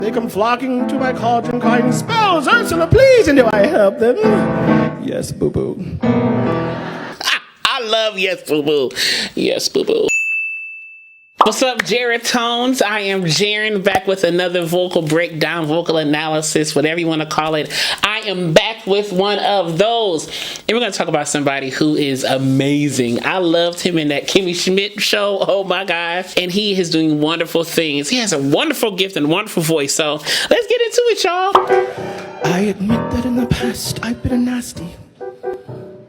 They come flocking to my cauldron, crying, "Spells, Ursula, please!" And do I help them? Yes, boo-boo. I love Yes, boo-boo. Yes, boo-boo. What's up, Jared Tones? I am Jaren, back with another vocal breakdown, vocal analysis, whatever you want to call it. I am back with one of those. And we're going to talk about somebody who is amazing. I loved him in that Kimmy Schmidt show. Oh my gosh. And he is doing wonderful things. He has a wonderful gift and wonderful voice. So let's get into it, y'all. I admit that in the past I've been a nasty.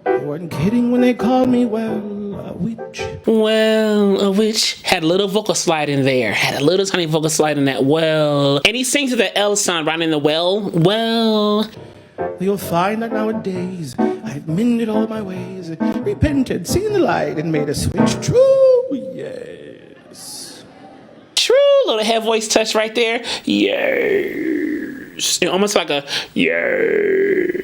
They weren't kidding when they called me, well, a witch. Well, a witch. Had a little vocal slide in there. Had a little tiny vocal slide in that well. And he sings with the L sound right in the well. Well. You'll find that nowadays I've mended all my ways, repented, seen the light, and made a switch. True, yes. True, little head voice touch right there. Yes. Almost like a yes.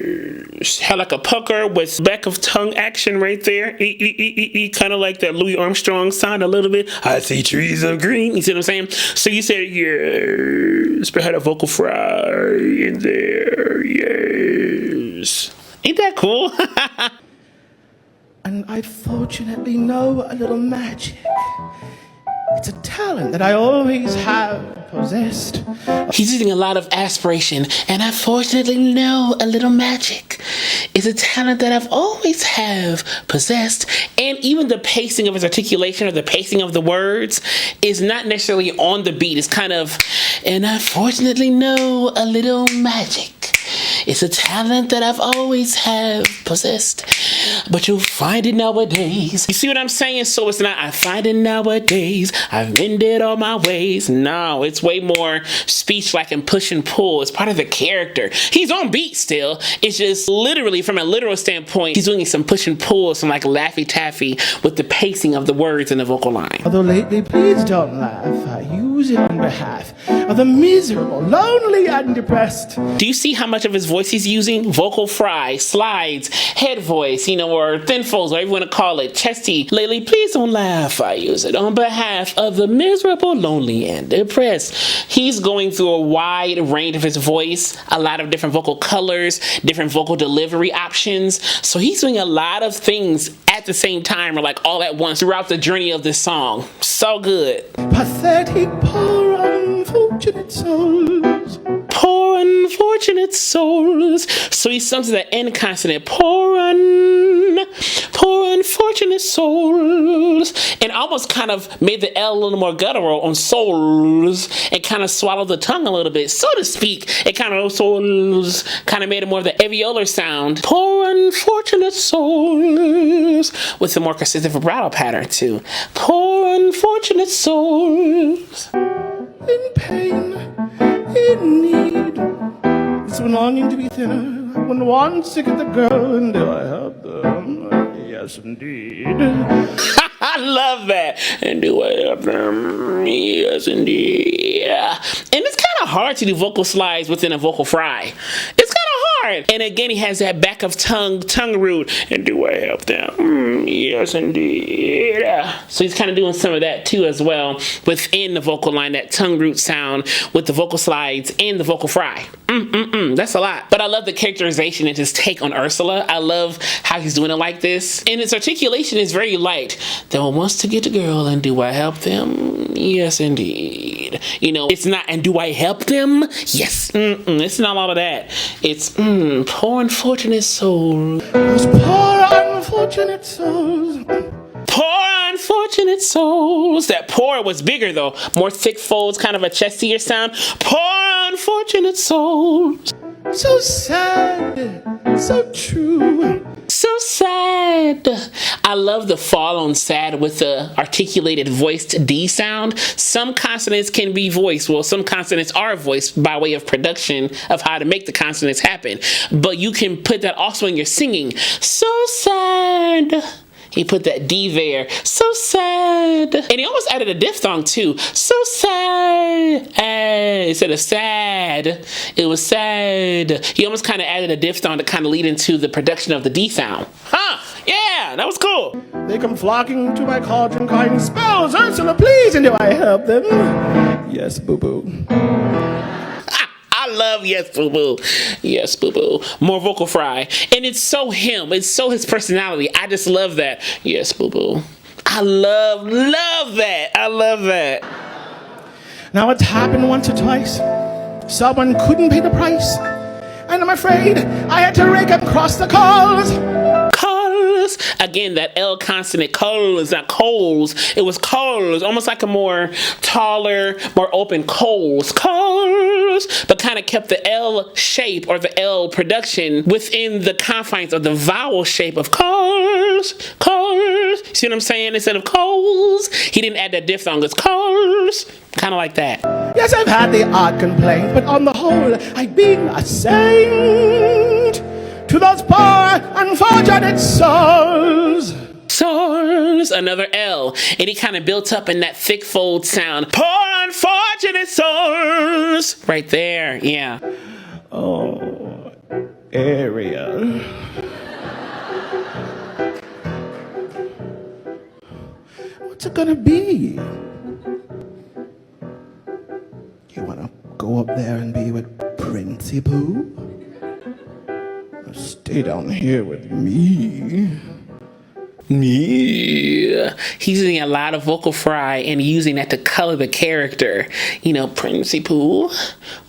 Had like a pucker with back of tongue action right there. Kind of like that Louis Armstrong sound a little bit. I see trees of green. You see what I'm saying? So you said yes, but had a vocal fry in there. Yes. Ain't that cool? And I fortunately know a little magic. It's a talent that I always have possessed. He's using a lot of aspiration, and I fortunately know a little magic. It's a talent that I've always have possessed, and even the pacing of his articulation or the pacing of the words is not necessarily on the beat. It's kind of, and I fortunately know a little magic. It's a talent that I've always have possessed, but you'll find it nowadays. You see what I'm saying? So it's not, I find it nowadays. I've mended all my ways. No, it's way more speech-like and push and pull. It's part of the character. He's on beat still. It's just literally, from a literal standpoint, he's doing some push and pull, some like Laffy Taffy with the pacing of the words in the vocal line. Although lately, please don't laugh. I use it on behalf of the miserable, lonely, and depressed. Do you see how much of his voice he's using? Vocal fry, slides, head voice, or thin folds, whatever you want to call it. Chesty. Lately, please don't laugh. I use it on behalf of the miserable, lonely, and depressed. He's going through a wide range of his voice, a lot of different vocal colors, different vocal delivery options. So he's doing a lot of things at the same time, or like all at once throughout the journey of this song. So good. Pathetic, poor, unfortunate souls. Poor unfortunate souls. So he sums to the N consonant. Poor unfortunate souls. And almost kind of made the L a little more guttural on souls and kind of swallowed the tongue a little bit, so to speak. It kind of souls kind of made it more of the alveolar sound. Poor unfortunate souls. With a more consistent vibrato pattern too. Poor unfortunate souls. In pain, in need, it's when longing to be thinner, when wants to get the girl, and do I help them? Yes, indeed. I love that. And do I help them? Yes, indeed. And it's kind of hard to do vocal slides within a vocal fry. It's kind of hard. And again, he has that back of tongue root. And do I help them? Yes, indeed. So he's kind of doing some of that too as well within the vocal line, that tongue root sound with the vocal slides and the vocal fry. That's a lot. But I love the characterization and his take on Ursula. I love how he's doing it like this. And his articulation is very light. That one wants to get the girl, and do I help them? Yes, indeed. It's not, and do I help them? Yes. It's not all of that. It's, poor unfortunate soul. Those poor unfortunate souls. Poor unfortunate souls. That poor was bigger though. More thick folds, kind of a chestier sound. Poor unfortunate souls. So sad, so true. So sad. I love the fall on sad with the articulated voiced D sound. Some consonants can be voiced. Well, some consonants are voiced by way of production of how to make the consonants happen. But you can put that also in your singing. So sad. He put that D there. So sad. And he almost added a diphthong too. So sad. Instead of sad, it was sad. He almost kind of added a diphthong to kind of lead into the production of the D sound. Huh? Yeah, that was cool. They come flocking to my cauldron, crying, "Spells, Ursula, please!" And do I help them? Yes, boo-boo. love Yes Boo Boo. Yes Boo Boo. More vocal fry. And it's so him. It's so his personality. I just love that. Yes Boo Boo. I love that. I love that. Now it's happened once or twice. Someone couldn't pay the price. And I'm afraid I had to rake across the coals. Coals. Again, that L consonant, coals, not coals. It was coals, almost like a more taller, more open coals. Coals. But kind of kept the L shape or the L production within the confines of the vowel shape of coals. Coals. See what I'm saying? Instead of coals, he didn't add that diphthong. It's coals. Kind of like that. Yes, I've had the odd complaint, but on the whole, I've been a saint to those poor, unfortunate souls. Souls, another L, and he kind of built up in that thick fold sound. Poor, unfortunate souls. Right there, yeah. Oh, Ariel. What's it gonna be? You wanna go up there and be with Princey Pooh? Or stay down here with me? Yeah. He's using a lot of vocal fry and using that to color the character. You know, Princey Pooh.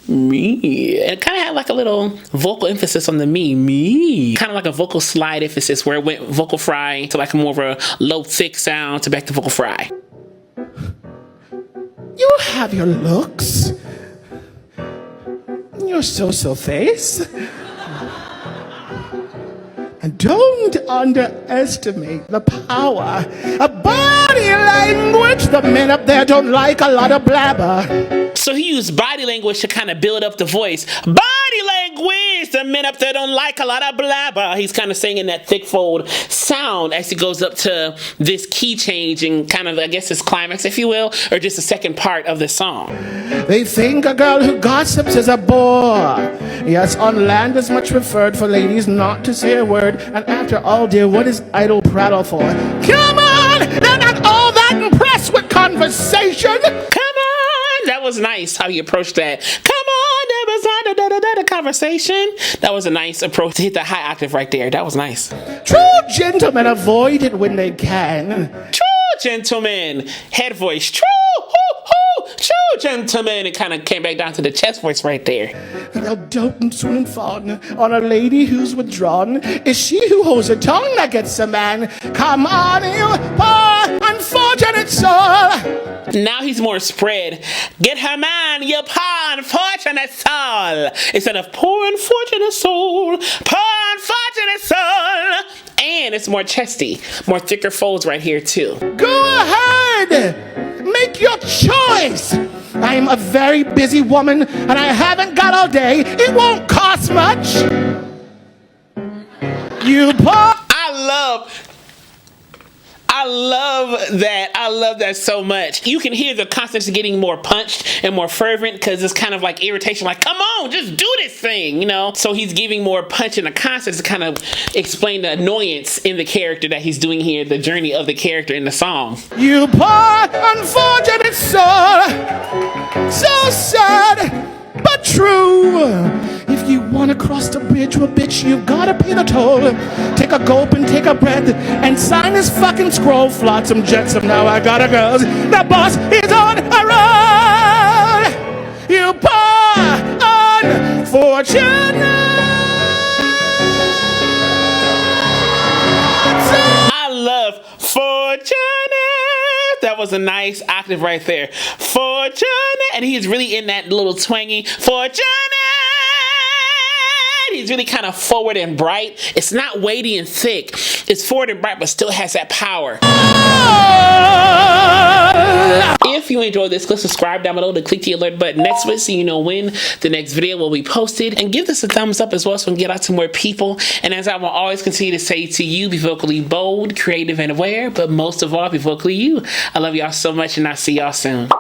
Me. And it kind of had like a little vocal emphasis on the me. Kind of like a vocal slide emphasis where it went vocal fry to like more of a low, thick sound to back to vocal fry. You have your looks. Your so-so face. And don't underestimate the power of body language. The men up there don't like a lot of blabber. So he used body language to kind of build up the voice. Body language! The men up there don't like a lot of blabber. He's kind of singing that thick fold sound as he goes up to this key change and kind of, I guess, his climax, if you will, or just the second part of the song. They think a girl who gossips is a bore. Yes, on land is much preferred for ladies not to say a word. And after all, dear, what is idle prattle for? Come on! They're not all that impressed with conversation. Come on! That was nice how he approached that. Come on, there was the conversation. That was a nice approach to hit the high octave right there. That was nice. True gentlemen avoid it when they can. True gentlemen. Head voice. True. True gentlemen. It kind of came back down to the chest voice right there. They'll dote and swoon and fawn on a lady who's withdrawn. It's she who holds her tongue that gets a man. Come on, you poor unfortunate soul. Now he's more spread. Get her man, you poor unfortunate soul. Instead of poor unfortunate soul. Poor unfortunate soul. And it's more chesty. More thicker folds right here too. Go ahead. Make your choice. I am a very busy woman and I haven't got all day. It won't cost much. You poor. I love that so much. You can hear the consonants getting more punched and more fervent because it's kind of like irritation, like, come on, just do this thing, you know? So he's giving more punch in the consonants to kind of explain the annoyance in the character that he's doing here, the journey of the character in the song. You poor unfortunate soul. So sad, but true. If you wanna cross the bridge, well, bitch, you gotta pay the toll. Take a gulp and take a breath and sign this fucking scroll. Flotsam jetsam, now I gotta go. The boss is on a roll. You poor unfortunate. I love fortunate. That was a nice octave right there. Fortunate. And he's really in that little twangy fortunate. He's really kind of forward and bright. It's not weighty and thick. It's forward and bright, but still has that power. If you enjoyed this, click subscribe down below to click the alert button next week so you know when the next video will be posted. And give this a thumbs up as well so we can get out to more people. And as I will always continue to say to you, be vocally bold, creative, and aware. But most of all, be vocally you. I love y'all so much and I'll see y'all soon.